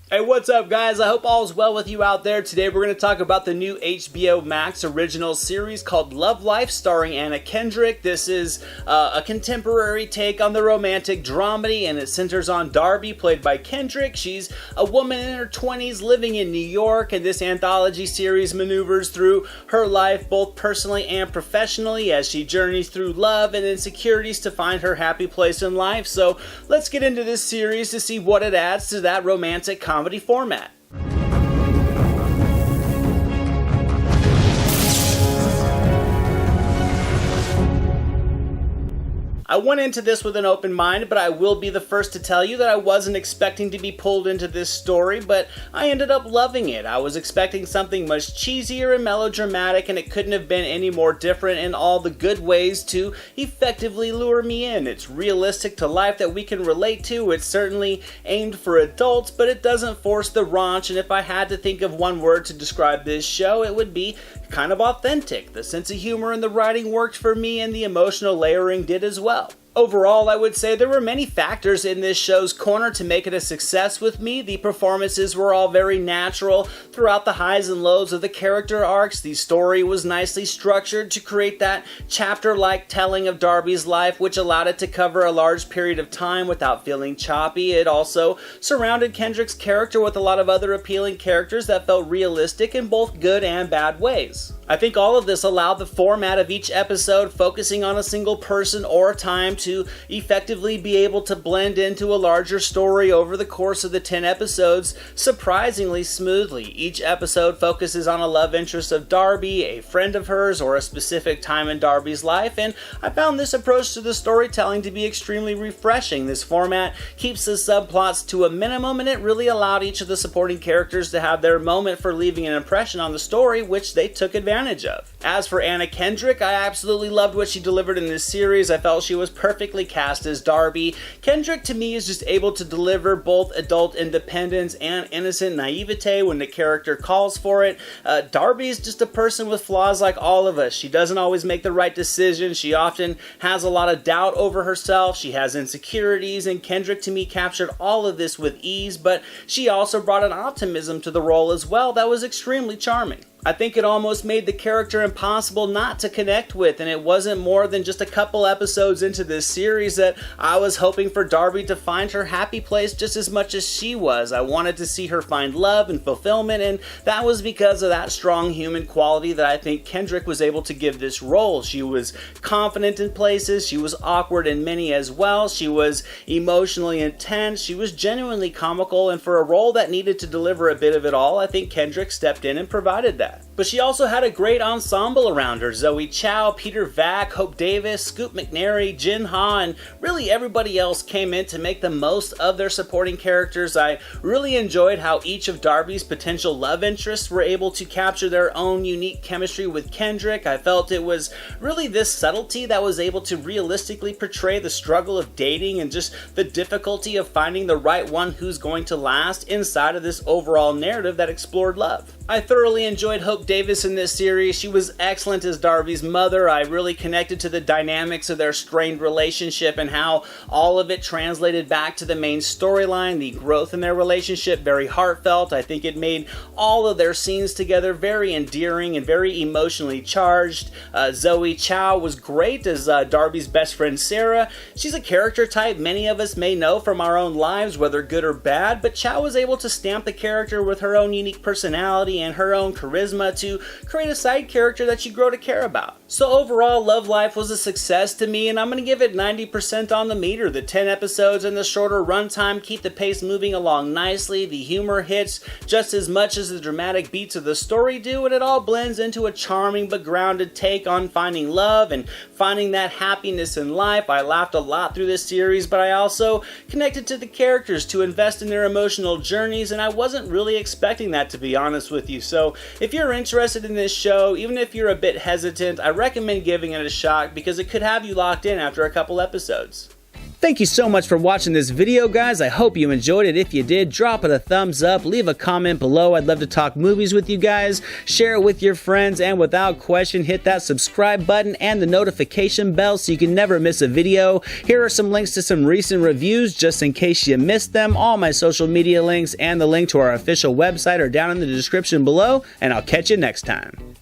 Hey, what's up, guys? I hope all is well with you out there. Today we're going to talk about the new HBO Max original series called Love Life, starring Anna Kendrick. This is a contemporary take on the romantic dramedy, and it centers on Darby, played by Kendrick. She's a woman in her 20s living in New York, and this anthology series maneuvers through her life both personally and professionally as she journeys through love and insecurities to find her happy place in life. So let's get into this series to see what it adds to that romantic comedy format. I went into this with an open mind, but I will be the first to tell you that I wasn't expecting to be pulled into this story, but I ended up loving it. I was expecting something much cheesier and melodramatic, and it couldn't have been any more different in all the good ways to effectively lure me in. It's realistic to life that we can relate to. It's certainly aimed for adults, but it doesn't force the raunch, and if I had to think of one word to describe this show, it would be kind of authentic. The sense of humor in the writing worked for me, and the emotional layering did as well. Overall, I would say there were many factors in this show's corner to make it a success with me. The performances were all very natural throughout the highs and lows of the character arcs. The story was nicely structured to create that chapter-like telling of Darby's life, which allowed it to cover a large period of time without feeling choppy. It also surrounded Kendrick's character with a lot of other appealing characters that felt realistic in both good and bad ways. I think all of this allowed the format of each episode focusing on a single person or time to effectively be able to blend into a larger story over the course of the 10 episodes surprisingly smoothly. Each episode focuses on a love interest of Darby, a friend of hers, or a specific time in Darby's life, and I found this approach to the storytelling to be extremely refreshing. This format keeps the subplots to a minimum, and it really allowed each of the supporting characters to have their moment for leaving an impression on the story, which they took advantage of. As for Anna Kendrick, I absolutely loved what she delivered in this series. I felt she was perfectly cast as Darby. Kendrick, to me, is just able to deliver both adult independence and innocent naivete when the character calls for it. Darby is just a person with flaws like all of us. She doesn't always make the right decision. She often has a lot of doubt over herself. She has insecurities, and Kendrick, to me, captured all of this with ease, but she also brought an optimism to the role as well that was extremely charming. I think it almost made the character impossible not to connect with, and it wasn't more than just a couple episodes into this series that I was hoping for Darby to find her happy place just as much as she was. I wanted to see her find love and fulfillment, and that was because of that strong human quality that I think Kendrick was able to give this role. She was confident in places, she was awkward in many as well, she was emotionally intense, she was genuinely comical, and for a role that needed to deliver a bit of it all, I think Kendrick stepped in and provided that. But she also had a great ensemble around her. Zoe Chow, Peter Vack, Hope Davis, Scoop McNairy, Jin Ha, and really everybody else came in to make the most of their supporting characters. I really enjoyed how each of Darby's potential love interests were able to capture their own unique chemistry with Kendrick. I felt it was really this subtlety that was able to realistically portray the struggle of dating and just the difficulty of finding the right one who's going to last inside of this overall narrative that explored love. I thoroughly enjoyed Hope Davis in this series. She was excellent as Darby's mother. I really connected to the dynamics of their strained relationship and how all of it translated back to the main storyline. The growth in their relationship, very heartfelt. I think it made all of their scenes together very endearing and very emotionally charged. Zoe Chow was great as Darby's best friend Sarah. She's a character type many of us may know from our own lives, whether good or bad, but Chow was able to stamp the character with her own unique personality and her own charisma to create a side character that you grow to care about. So overall, Love Life was a success to me, and I'm going to give it 90% on the meter. The 10 episodes and the shorter runtime keep the pace moving along nicely. The humor hits just as much as the dramatic beats of the story do, and it all blends into a charming but grounded take on finding love and finding that happiness in life. I laughed a lot through this series, but I also connected to the characters to invest in their emotional journeys, and I wasn't really expecting that, to be honest with you. So if you're interested in this show, even if you're a bit hesitant, I recommend giving it a shot because it could have you locked in after a couple episodes. Thank you so much for watching this video, guys. I hope you enjoyed it. If you did, drop it a thumbs up, leave a comment below. I'd love to talk movies with you guys. Share it with your friends, and without question, hit that subscribe button and the notification bell so you can never miss a video. Here are some links to some recent reviews just in case you missed them. All my social media links and the link to our official website are down in the description below, and I'll catch you next time.